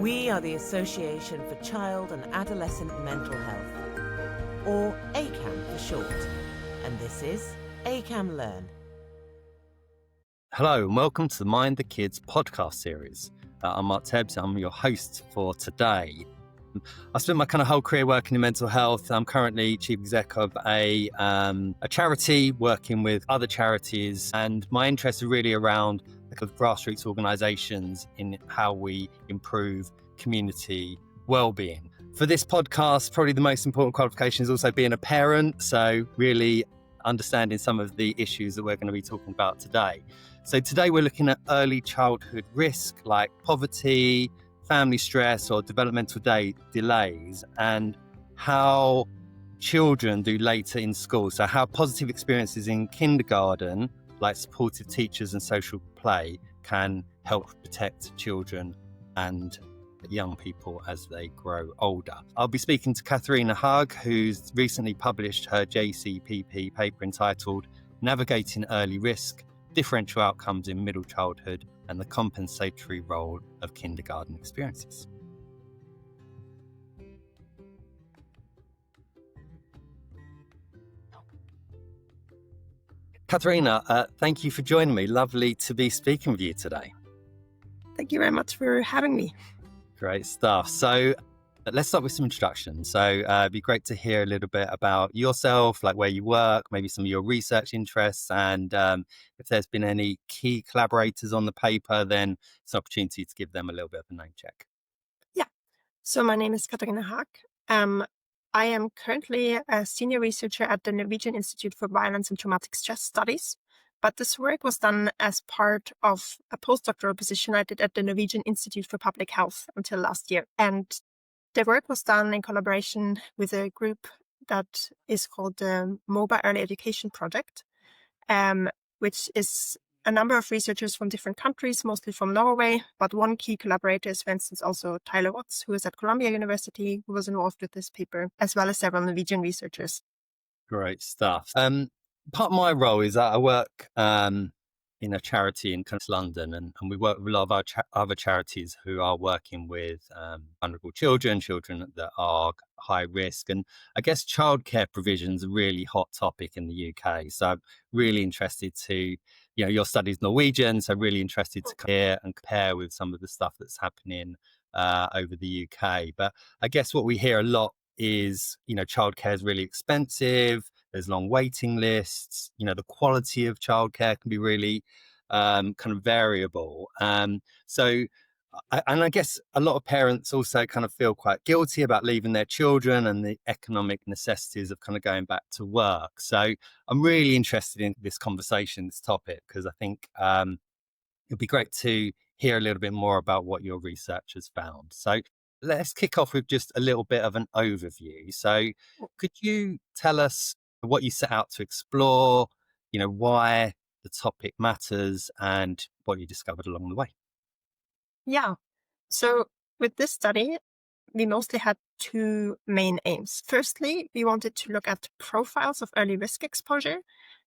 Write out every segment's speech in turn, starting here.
We are the Association for Child and Adolescent Mental Health, or ACAM for short, and this is ACAM Learn. Hello and welcome to the Mind the Kids podcast series. I'm Mark Tebbs, I'm your host for today. I spent my kind of whole career working in mental health. I'm currently chief exec of a charity, working with other charities, and my interests are really around the kind of grassroots organisations in how we improve community well-being. For this podcast, probably the most important qualification is also being a parent, so really understanding some of the issues that we're going to be talking about today. So today we're looking at early childhood risk like poverty, family stress or developmental delays, and how children do later in school. So how positive experiences in kindergarten, like supportive teachers and social play, can help protect children and young people as they grow older. I'll be speaking to Katharina Haag, who's recently published her JCPP paper entitled Navigating Early Risk, Differential Outcomes in Middle Childhood and the Compensatory Role of Kindergarten Experiences. Katharina, thank you for joining me. Lovely to be speaking with you today. Thank you very much for having me. Great stuff. So let's start with some introductions. So it'd be great to hear a little bit about yourself, like where you work, maybe some of your research interests, and if there's been any key collaborators on the paper, then it's an opportunity to give them a little bit of a name check. Yeah. So my name is Katharina Haag. I am currently a senior researcher at the Norwegian Institute for Violence and Traumatic Stress Studies. But this work was done as part of a postdoctoral position I did at the Norwegian Institute for Public Health until last year. And the work was done in collaboration with a group that is called the MOBA Early Education Project, which is a number of researchers from different countries, mostly from Norway. But one key collaborator is, for instance, also Tyler Watts, who is at Columbia University, who was involved with this paper, as well as several Norwegian researchers. Great stuff. Part of my role is that I work in a charity in London, and we work with a lot of our other charities who are working with vulnerable children that are high risk. And I guess childcare provision is a really hot topic in the UK. So I'm really interested to, your study's Norwegian, so really interested to hear and compare with some of the stuff that's happening over the UK. But I guess what we hear a lot is, childcare is really expensive. There's long waiting lists. The quality of childcare can be really kind of variable. So I guess a lot of parents also kind of feel quite guilty about leaving their children and the economic necessities of kind of going back to work. So I'm really interested in this conversation, this topic, because I think it'd be great to hear a little bit more about what your research has found. So let's kick off with just a little bit of an overview. So could you tell us what you set out to explore, why the topic matters and what you discovered along the way? Yeah. So with this study, we mostly had two main aims. Firstly, we wanted to look at profiles of early risk exposure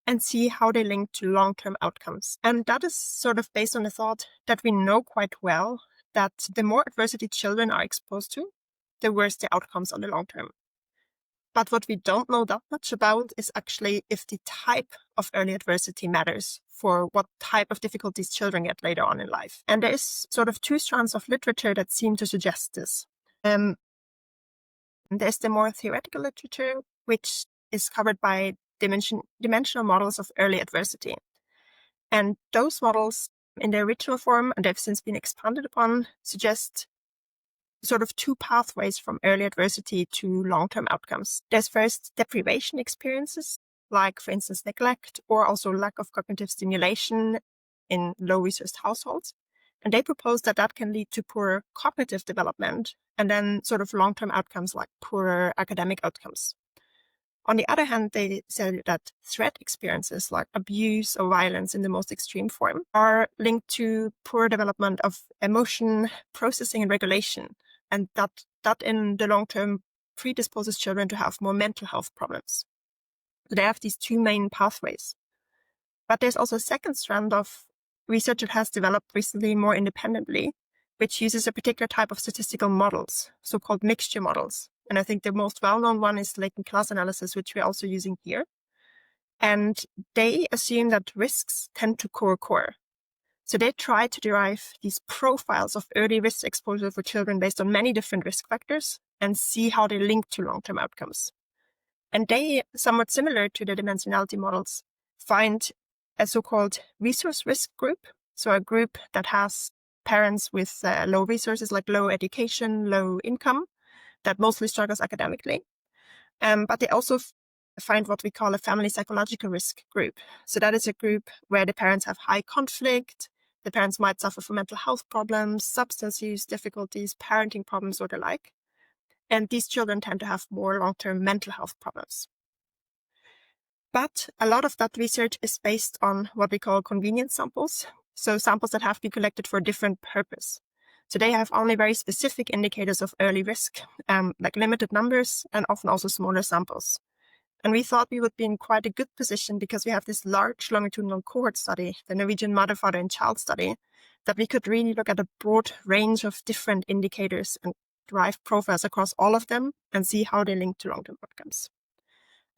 and see how they link to long-term outcomes. And that is sort of based on the thought that we know quite well that the more adversity children are exposed to, the worse the outcomes on the long term. But what we don't know that much about is actually if the type of early adversity matters for what type of difficulties children get later on in life. And there is sort of two strands of literature that seem to suggest this. There's the more theoretical literature, which is covered by dimensional models of early adversity. And those models, in their original form, and they've since been expanded upon, suggest sort of two pathways from early adversity to long-term outcomes. There's first deprivation experiences, like, for instance, neglect, or also lack of cognitive stimulation in low-resourced households. And they propose that that can lead to poor cognitive development, and then sort of long-term outcomes like poorer academic outcomes. On the other hand, they say that threat experiences like abuse or violence in the most extreme form are linked to poor development of emotion, processing, and regulation, and that in the long term predisposes children to have more mental health problems. So they have these two main pathways. But there's also a second strand of research that has developed recently more independently, which uses a particular type of statistical models, so-called mixture models. And I think the most well-known one is latent class analysis, which we're also using here. And they assume that risks tend to co-occur. So they try to derive these profiles of early risk exposure for children based on many different risk factors and see how they link to long-term outcomes. And they, somewhat similar to the dimensionality models, find a so-called resource risk group. So a group that has parents with low resources, like low education, low income, that mostly struggles academically. But they also find what we call a family psychological risk group. So that is a group where the parents have high conflict, the parents might suffer from mental health problems, substance use difficulties, parenting problems, or the like. And these children tend to have more long-term mental health problems. But a lot of that research is based on what we call convenience samples. So samples that have been collected for a different purpose. So they have only very specific indicators of early risk, like limited numbers and often also smaller samples. And we thought we would be in quite a good position because we have this large longitudinal cohort study, the Norwegian Mother, Father and Child study, that we could really look at a broad range of different indicators and derive profiles across all of them and see how they link to long-term outcomes.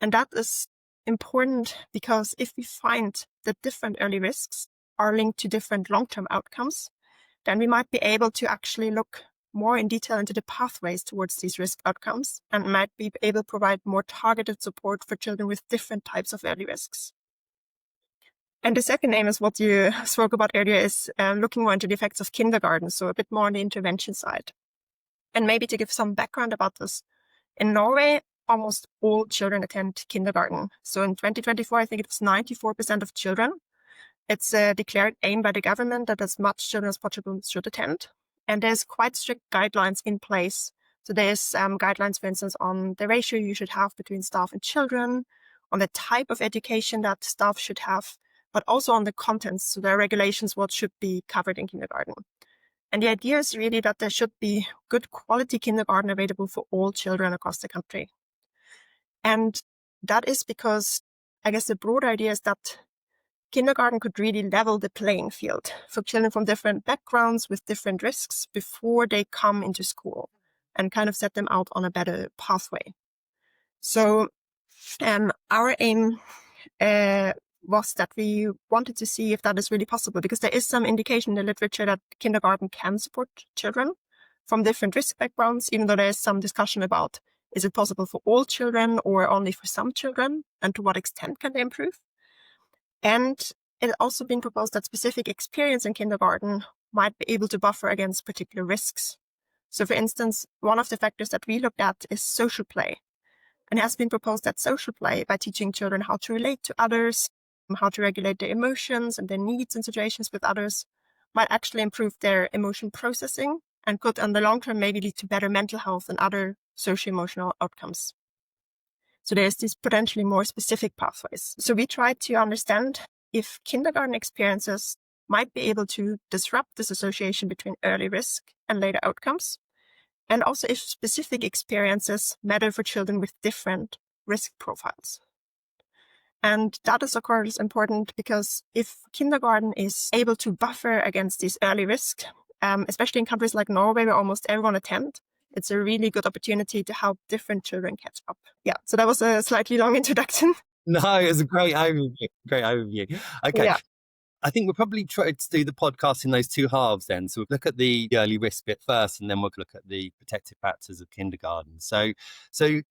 And that is important because if we find that different early risks are linked to different long-term outcomes, then we might be able to actually look more in detail into the pathways towards these risk outcomes and might be able to provide more targeted support for children with different types of early risks. And the second aim is what you spoke about earlier, is looking more into the effects of kindergarten, so a bit more on the intervention side. And maybe to give some background about this, in Norway, almost all children attend kindergarten. So in 2024, I think it was 94% of children. It's a declared aim by the government that as much children as possible should attend. And there's quite strict guidelines in place. So there's guidelines, for instance, on the ratio you should have between staff and children, on the type of education that staff should have, but also on the contents. So there are regulations what should be covered in kindergarten. And the idea is really that there should be good quality kindergarten available for all children across the country. And that is because I guess the broader idea is that kindergarten could really level the playing field for children from different backgrounds with different risks before they come into school and kind of set them out on a better pathway. So our aim was that we wanted to see if that is really possible, because there is some indication in the literature that kindergarten can support children from different risk backgrounds, even though there is some discussion about is it possible for all children or only for some children, and to what extent can they improve. And it also been proposed that specific experience in kindergarten might be able to buffer against particular risks. So for instance, one of the factors that we looked at is social play. And it has been proposed that social play, by teaching children how to relate to others, how to regulate their emotions and their needs in situations with others, might actually improve their emotion processing and could, in the long term, maybe lead to better mental health and other socio-emotional outcomes. So there's these potentially more specific pathways. So we tried to understand if kindergarten experiences might be able to disrupt this association between early risk and later outcomes, and also if specific experiences matter for children with different risk profiles. And that is, of course, important because if kindergarten is able to buffer against these early risks, especially in countries like Norway where almost everyone attends, it's a really good opportunity to help different children catch up. Yeah, so that was a slightly long introduction. No, it was a great overview. Great overview. Okay. Yeah. I think we'll probably try to do the podcast in those two halves then. So we'll look at the early risk bit first, and then we'll look at the protective factors of kindergarten. So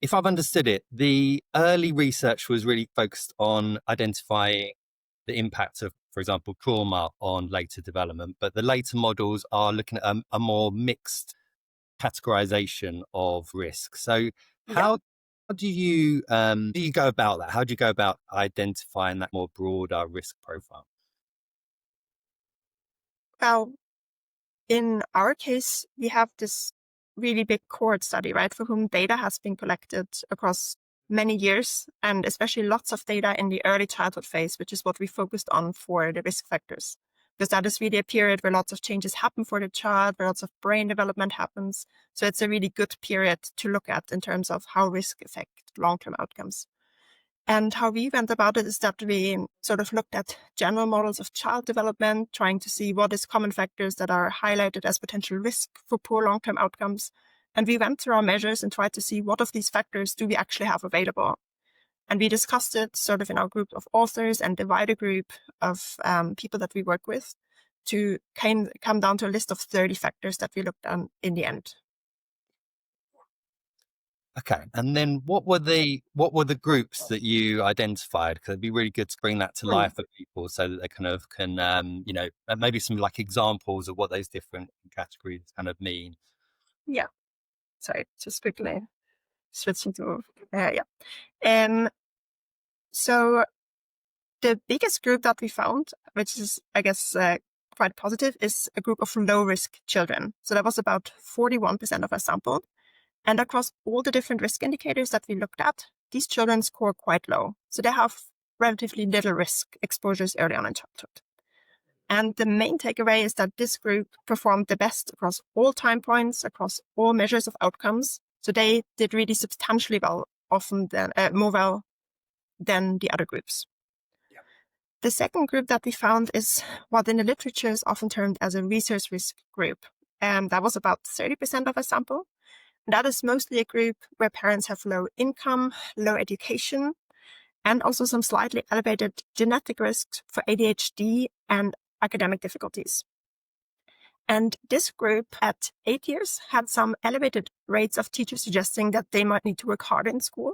if I've understood it, the early research was really focused on identifying the impact of, for example, trauma on later development, but the later models are looking at a more mixed categorization of risk. So how do you go about that? How do you go about identifying that more broader risk profile? Well, in our case, we have this really big cohort study, right, for whom data has been collected across many years, and especially lots of data in the early childhood phase, which is what we focused on for the risk factors. Because that is really a period where lots of changes happen for the child, where lots of brain development happens. So it's a really good period to look at in terms of how risk affect long-term outcomes. And how we went about it is that we sort of looked at general models of child development, trying to see what is common factors that are highlighted as potential risk for poor long-term outcomes. And we went through our measures and tried to see what of these factors do we actually have available. And we discussed it sort of in our group of authors and the wider group of people that we work with to come down to a list of 30 factors that we looked at in the end. Okay, and then what were the groups that you identified? Because it'd be really good to bring that to life for people, so that they kind of can, maybe some like examples of what those different categories kind of mean. Yeah. Sorry, just quickly switching to So the biggest group that we found, which is I guess quite positive, is a group of low risk children. So that was about 41% of our sample. And across all the different risk indicators that we looked at, these children score quite low. So they have relatively little risk exposures early on in childhood. And the main takeaway is that this group performed the best across all time points, across all measures of outcomes. So they did really substantially well, often more well than the other groups. Yeah. The second group that we found is what in the literature is often termed as a resource risk group. And that was about 30% of a sample. That is mostly a group where parents have low income, low education, and also some slightly elevated genetic risks for ADHD and academic difficulties. And this group at 8 years had some elevated rates of teachers suggesting that they might need to work harder in school.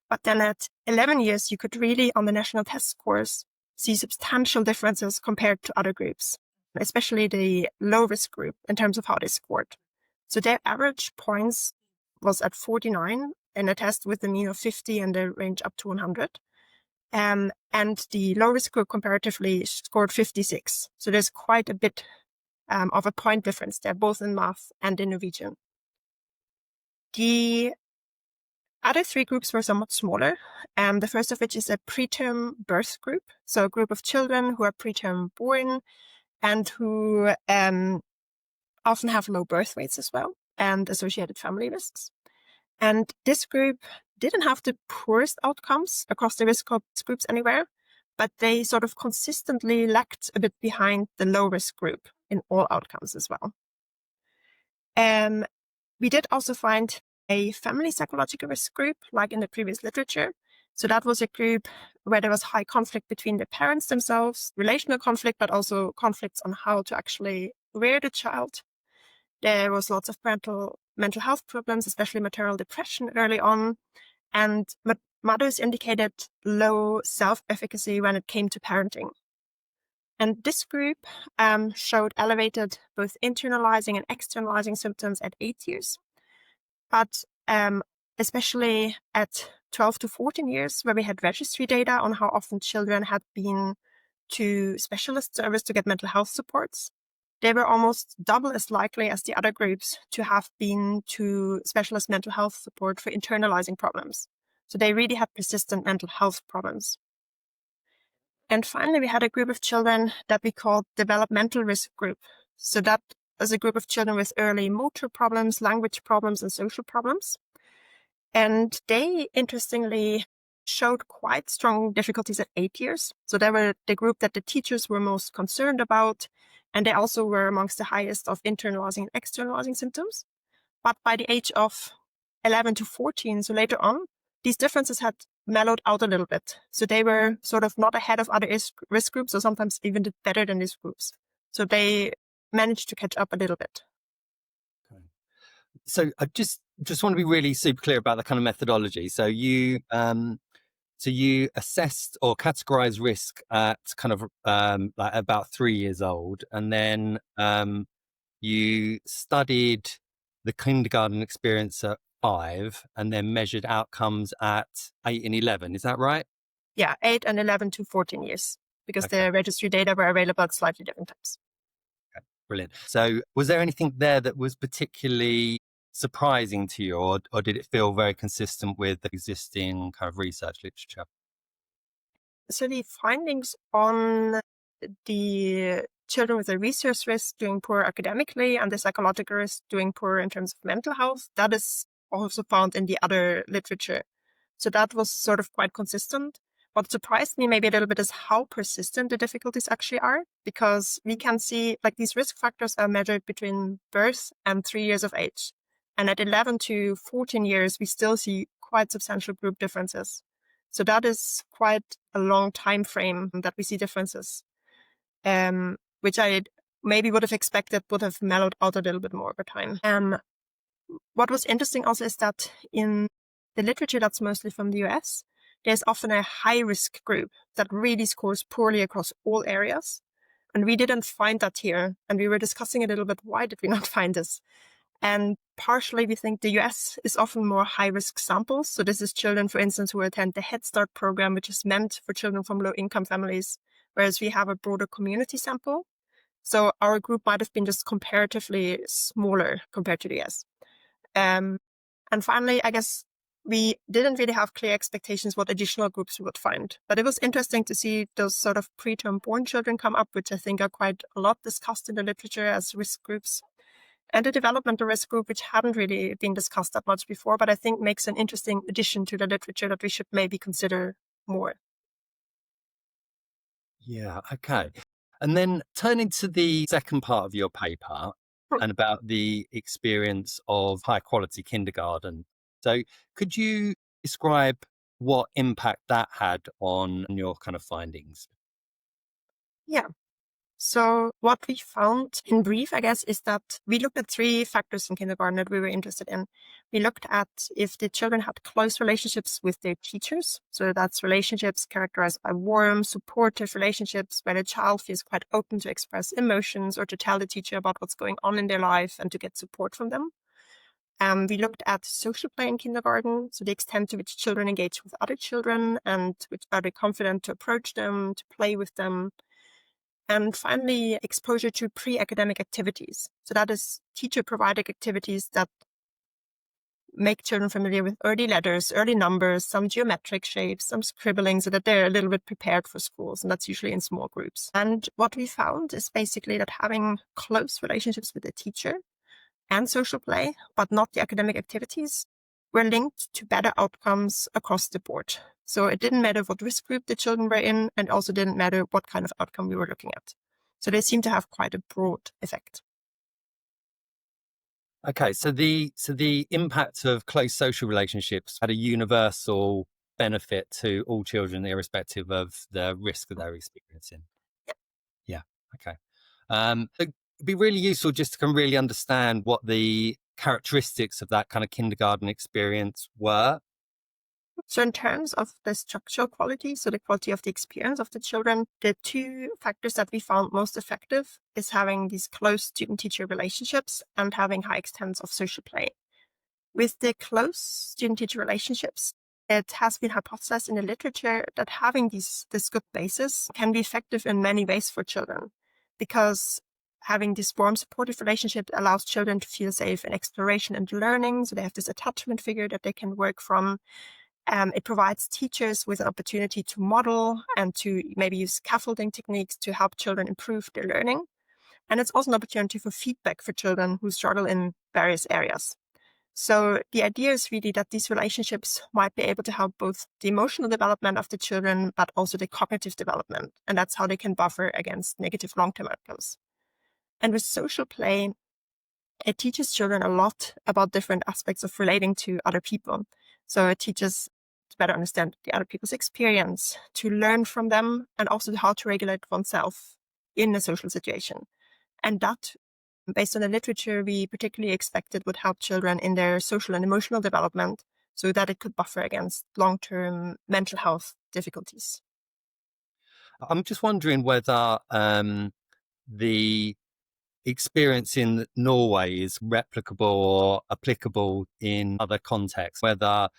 But then at 11 years, you could really, on the national test scores, see substantial differences compared to other groups, especially the low-risk group in terms of how they scored. So their average points was at 49 in a test with a mean of 50 and a range up to 100. And the low-risk group comparatively scored 56. So there's quite a bit of a point difference there, both in math and in Norwegian. The other three groups were somewhat smaller. The first of which is a preterm birth group. So a group of children who are preterm born and who often have low birth weights as well and associated family risks. And this group didn't have the poorest outcomes across the risk groups anywhere, but they sort of consistently lagged a bit behind the low-risk group in all outcomes as well. We did also find a family psychological risk group, like in the previous literature. So that was a group where there was high conflict between the parents themselves, relational conflict, but also conflicts on how to actually rear the child. There was lots of parental mental health problems, especially maternal depression early on. And mothers indicated low self-efficacy when it came to parenting. And this group showed elevated both internalizing and externalizing symptoms at 8 years. But especially at 12 to 14 years, where we had registry data on how often children had been to specialist service to get mental health supports, they were almost double as likely as the other groups to have been to specialist mental health support for internalizing problems. So they really had persistent mental health problems. And finally, we had a group of children that we called developmental risk group. So that was a group of children with early motor problems, language problems, and social problems. And they, interestingly, showed quite strong difficulties at 8 years. So they were the group that the teachers were most concerned about. And they also were amongst the highest of internalizing and externalizing symptoms. But by the age of 11 to 14, so later on, these differences had mellowed out a little bit. So they were sort of not ahead of other risk groups, or sometimes even did better than these groups. So they managed to catch up a little bit. Okay. So I just want to be really super clear about the kind of methodology. So you assessed or categorized risk at kind of like about 3 years old, and then you studied the kindergarten experience at 5, and then measured outcomes at 8 and 11. Is that right? Yeah, 8 and 11 to 14 years, because the registry data were available at slightly different times. Okay, brilliant. So was there anything there that was particularly surprising to you, or did it feel very consistent with the existing kind of research literature? So the findings on the children with a resource risk doing poor academically and the psychological risk doing poor in terms of mental health, that is also found in the other literature. So that was sort of quite consistent. What surprised me maybe a little bit is how persistent the difficulties actually are, because we can see like these risk factors are measured between birth and 3 years of age. And at 11 to 14 years, we still see quite substantial group differences. So that is quite a long time frame that we see differences, which I maybe would have expected would have mellowed out a little bit more over time. What was interesting also is that in the literature that's mostly from the US, there's often a high risk group that really scores poorly across all areas. And we didn't find that here. And we were discussing a little bit, why did we not find this? And partially, we think the US is often more high risk samples. So this is children, for instance, who attend the Head Start program, which is meant for children from low income families, whereas we have a broader community sample. So our group might have been just comparatively smaller compared to the US. And finally, I guess we didn't really have clear expectations what additional groups we would find. But it was interesting to see those sort of preterm born children come up, which I think are quite a lot discussed in the literature as risk groups. And the developmental risk group, which hadn't really been discussed that much before, but I think makes an interesting addition to the literature that we should maybe consider more. Yeah, okay. And then turning to the second part of your paper and about the experience of high quality kindergarten. So could you describe what impact that had on your kind of findings? Yeah. So what we found in brief, I guess, is that we looked at 3 factors in kindergarten that we were interested in. We looked at if the children had close relationships with their teachers. So that's relationships characterized by warm, supportive relationships where the child feels quite open to express emotions or to tell the teacher about what's going on in their life and to get support from them. We looked at social play in kindergarten, so the extent to which children engage with other children and which are they confident to approach them, to play with them. And finally, exposure to pre-academic activities. So that is teacher-provided activities that make children familiar with early letters, early numbers, some geometric shapes, some scribbling, so that they're a little bit prepared for schools. And that's usually in small groups. And what we found is basically that having close relationships with the teacher and social play, but not the academic activities, were linked to better outcomes across the board. So it didn't matter what risk group the children were in, and also didn't matter what kind of outcome we were looking at. So they seem to have quite a broad effect. Okay, so the impact of close social relationships had a universal benefit to all children, irrespective of the risk that they're experiencing. Yeah. Okay. It'd be really useful just to kind of really understand what the characteristics of that kind of kindergarten experience were. So in terms of the structural quality, so the quality of the experience of the children, the 2 factors that we found most effective is having these close student-teacher relationships and having high extents of social play. With the close student-teacher relationships, it has been hypothesized in the literature that having this good basis can be effective in many ways for children, because having this warm, supportive relationship allows children to feel safe in exploration and learning. So they have this attachment figure that they can work from. It provides teachers with an opportunity to model and to maybe use scaffolding techniques to help children improve their learning. And it's also an opportunity for feedback for children who struggle in various areas. So the idea is really that these relationships might be able to help both the emotional development of the children, but also the cognitive development. And that's how they can buffer against negative long-term outcomes. And with social play, it teaches children a lot about different aspects of relating to other people. So it teaches to better understand the other people's experience, to learn from them, and also how to regulate oneself in a social situation. And that, based on the literature, we particularly expected would help children in their social and emotional development so that it could buffer against long-term mental health difficulties. I'm just wondering whether the experience in Norway is replicable or applicable in other contexts, whether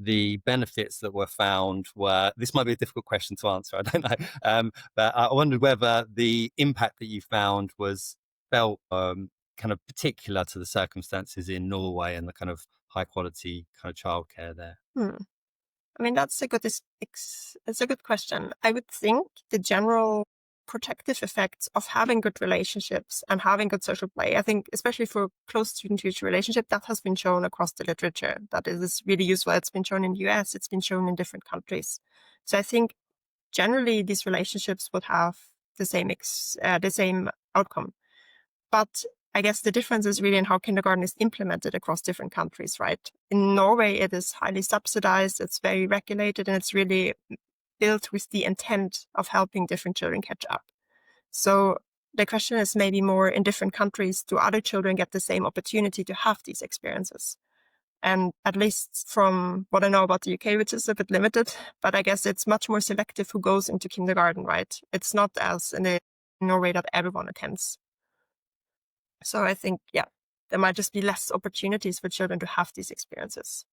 the benefits that were found were, this might be a difficult question to answer, I don't know, but I wondered whether the impact that you found was felt kind of particular to the circumstances in Norway and the kind of high quality kind of childcare there. I mean, that's a good question. I would think the general protective effects of having good relationships and having good social play. I think especially for close student-teacher relationship, that has been shown across the literature. That is really useful. It's been shown in the US, it's been shown in different countries. So I think generally these relationships would have the same outcome. But I guess the difference is really in how kindergarten is implemented across different countries, right? In Norway, it is highly subsidized, it's very regulated, and it's really built with the intent of helping different children catch up. So the question is maybe more in different countries, do other children get the same opportunity to have these experiences? And at least from what I know about the UK, which is a bit limited, but I guess it's much more selective who goes into kindergarten, right? It's not as in Norway that everyone attends. So I think, there might just be less opportunities for children to have these experiences.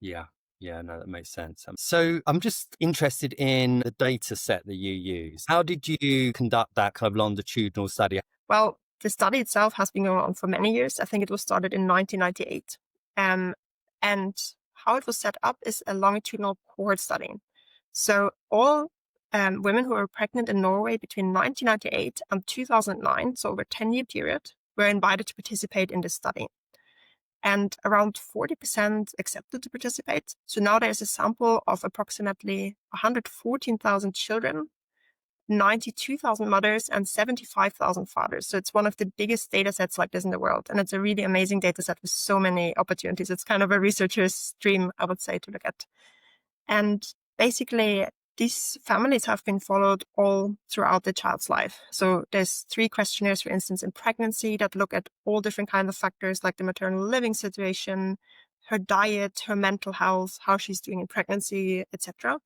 Yeah. Yeah, no, that makes sense. So I'm just interested in the data set that you use. How did you conduct that kind of longitudinal study? Well, the study itself has been going on for many years. I think it was started in 1998. And how it was set up is a longitudinal cohort study. So all women who were pregnant in Norway between 1998 and 2009, so over a 10-year period, were invited to participate in this study. And around 40% accepted to participate. So now there's a sample of approximately 114,000 children, 92,000 mothers, and 75,000 fathers. So it's one of the biggest data sets like this in the world. And it's a really amazing data set with so many opportunities. It's kind of a researcher's dream, I would say, to look at. And basically, these families have been followed all throughout the child's life. So there's 3 questionnaires, for instance, in pregnancy that look at all different kinds of factors like the maternal living situation, her diet, her mental health, how she's doing in pregnancy, etc.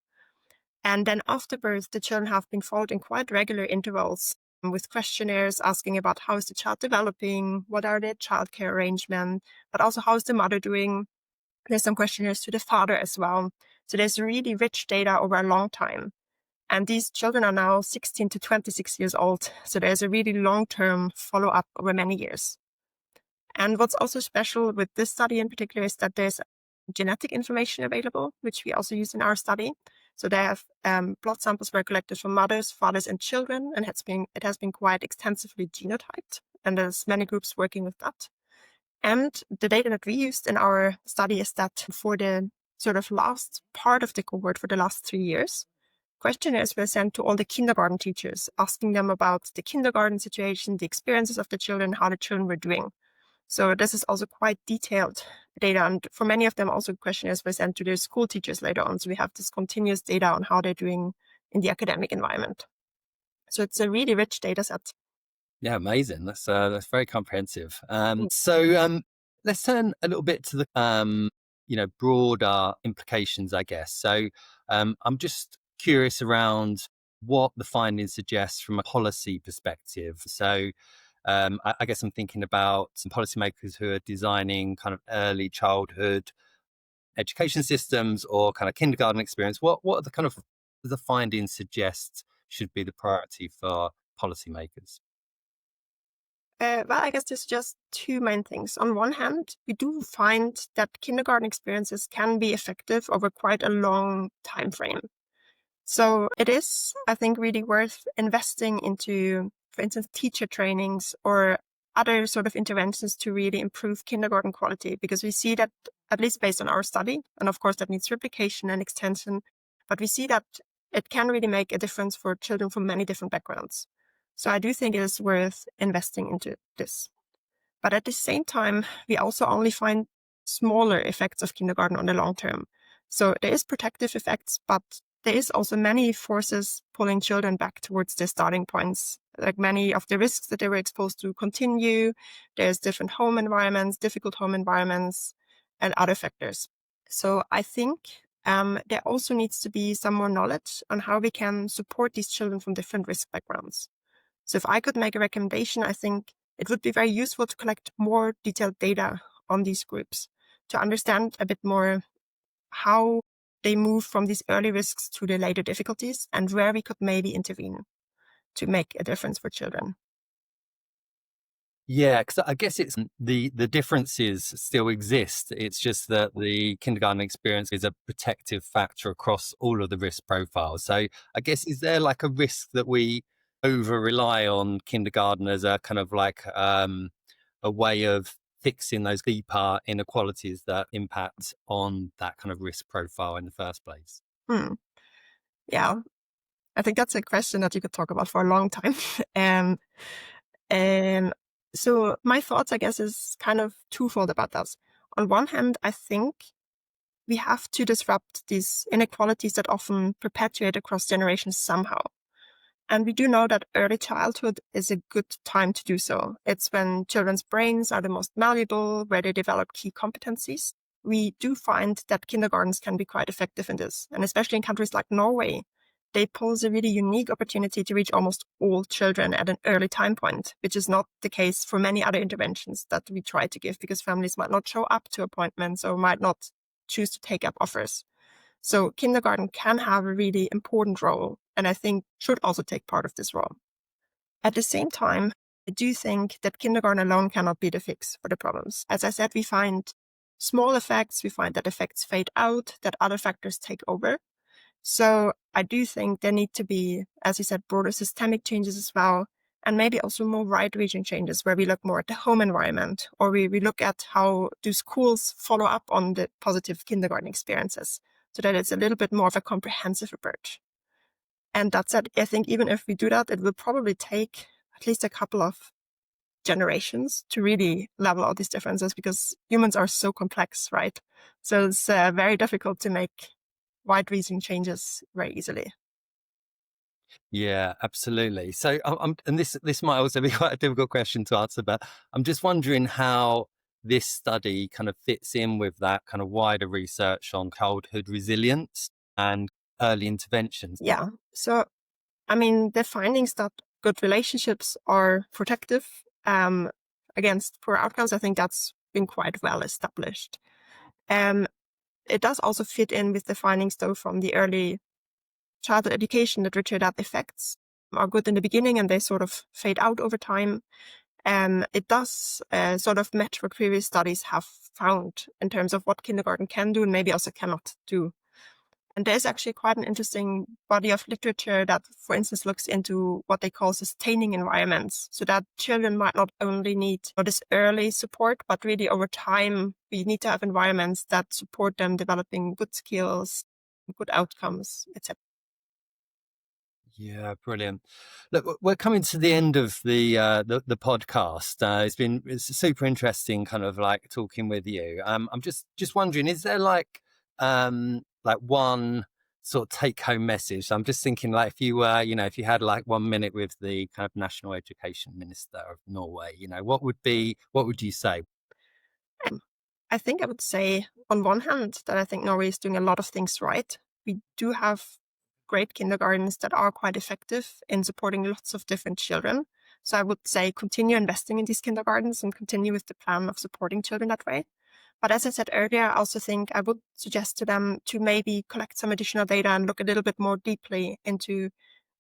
And then after birth, the children have been followed in quite regular intervals with questionnaires asking about how is the child developing, what are their childcare arrangements, but also how is the mother doing. There's some questionnaires to the father as well. So there's really rich data over a long time. And these children are now 16 to 26 years old. So there's a really long-term follow-up over many years. And what's also special with this study in particular is that there's genetic information available, which we also use in our study. So they have blood samples were collected from mothers, fathers, and children, and it has been quite extensively genotyped. And there's many groups working with that. And the data that we used in our study is that for the sort of last part of the cohort, for the last 3 years, questionnaires were sent to all the kindergarten teachers, asking them about the kindergarten situation, the experiences of the children, how the children were doing. So this is also quite detailed data. And for many of them, also questionnaires were sent to their school teachers later on. So we have this continuous data on how they're doing in the academic environment. So it's a really rich data set. Yeah, amazing. That's very comprehensive. So let's turn a little bit to the broader implications, I guess. So I'm just curious around what the findings suggest from a policy perspective. So I guess I'm thinking about some policymakers who are designing kind of early childhood education systems or kind of kindergarten experience. What are the kind of the findings suggest should be the priority for policymakers? Well, I guess there's just 2 main things. On one hand, we do find that kindergarten experiences can be effective over quite a long time frame. So it is, I think, really worth investing into, for instance, teacher trainings or other sort of interventions to really improve kindergarten quality, because we see that, at least based on our study, and of course that needs replication and extension, but we see that it can really make a difference for children from many different backgrounds. So I do think it is worth investing into this. But at the same time, we also only find smaller effects of kindergarten on the long term. So there is protective effects, but there is also many forces pulling children back towards their starting points. Like many of the risks that they were exposed to continue. There's different home environments, difficult home environments, and other factors. So I think there also needs to be some more knowledge on how we can support these children from different risk backgrounds. So if I could make a recommendation, I think it would be very useful to collect more detailed data on these groups to understand a bit more how they move from these early risks to the later difficulties and where we could maybe intervene to make a difference for children. Yeah, because I guess it's the differences still exist. It's just that the kindergarten experience is a protective factor across all of the risk profiles. So I guess, is there like a risk that we over rely on kindergarten as a kind of like a way of fixing those deeper inequalities that impact on that kind of risk profile in the first place? Yeah, I think that's a question that you could talk about for a long time. So my thoughts, I guess, is kind of twofold about that. On one hand, I think we have to disrupt these inequalities that often perpetuate across generations somehow. And we do know that early childhood is a good time to do so. It's when children's brains are the most malleable, where they develop key competencies. We do find that kindergartens can be quite effective in this. And especially in countries like Norway, they pose a really unique opportunity to reach almost all children at an early time point, which is not the case for many other interventions that we try to give, because families might not show up to appointments or might not choose to take up offers. So kindergarten can have a really important role, and I think should also take part of this role. At the same time, I do think that kindergarten alone cannot be the fix for the problems. As I said, we find small effects, we find that effects fade out, that other factors take over. So I do think there need to be, as you said, broader systemic changes as well, and maybe also more wide-reaching changes where we look more at the home environment, or we look at how do schools follow up on the positive kindergarten experiences, so that it's a little bit more of a comprehensive approach. And that said, I think even if we do that, it will probably take at least a couple of generations to really level out these differences, because humans are so complex, right? So it's very difficult to make wide-reaching changes very easily. Yeah, absolutely. So, and this might also be quite a difficult question to answer, but I'm just wondering how this study kind of fits in with that kind of wider research on childhood resilience and early interventions. Yeah. So, I mean, the findings that good relationships are protective against poor outcomes, I think that's been quite well established. It does also fit in with the findings, though, from the early childhood education literature, that effects are good in the beginning and they sort of fade out over time. It does sort of match what previous studies have found in terms of what kindergarten can do and maybe also cannot do. And there's actually quite an interesting body of literature that, for instance, looks into what they call sustaining environments, so that children might not only need this early support, but really over time, we need to have environments that support them developing good skills, good outcomes, etc. Yeah, brilliant. Look, we're coming to the end of the podcast. It's super interesting, kind of like talking with you. I'm just wondering, is there like one sort of take home message? I'm just thinking, like, if you were, if you had like 1 minute with the kind of National Education Minister of Norway, what would you say? I think I would say, on one hand, that I think Norway is doing a lot of things right. We do have great kindergartens that are quite effective in supporting lots of different children. So I would say continue investing in these kindergartens and continue with the plan of supporting children that way. But as I said earlier, I also think I would suggest to them to maybe collect some additional data and look a little bit more deeply into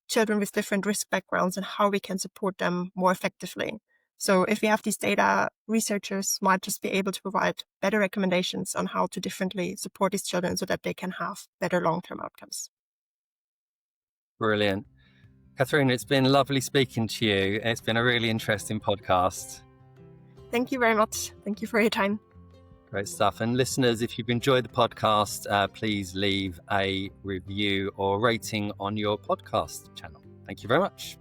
children with different risk backgrounds and how we can support them more effectively. So if we have these data, researchers might just be able to provide better recommendations on how to differently support these children so that they can have better long-term outcomes. Brilliant. Katharina, it's been lovely speaking to you. It's been a really interesting podcast. Thank you very much. Thank you for your time. Great stuff. And listeners, if you've enjoyed the podcast, please leave a review or rating on your podcast channel. Thank you very much.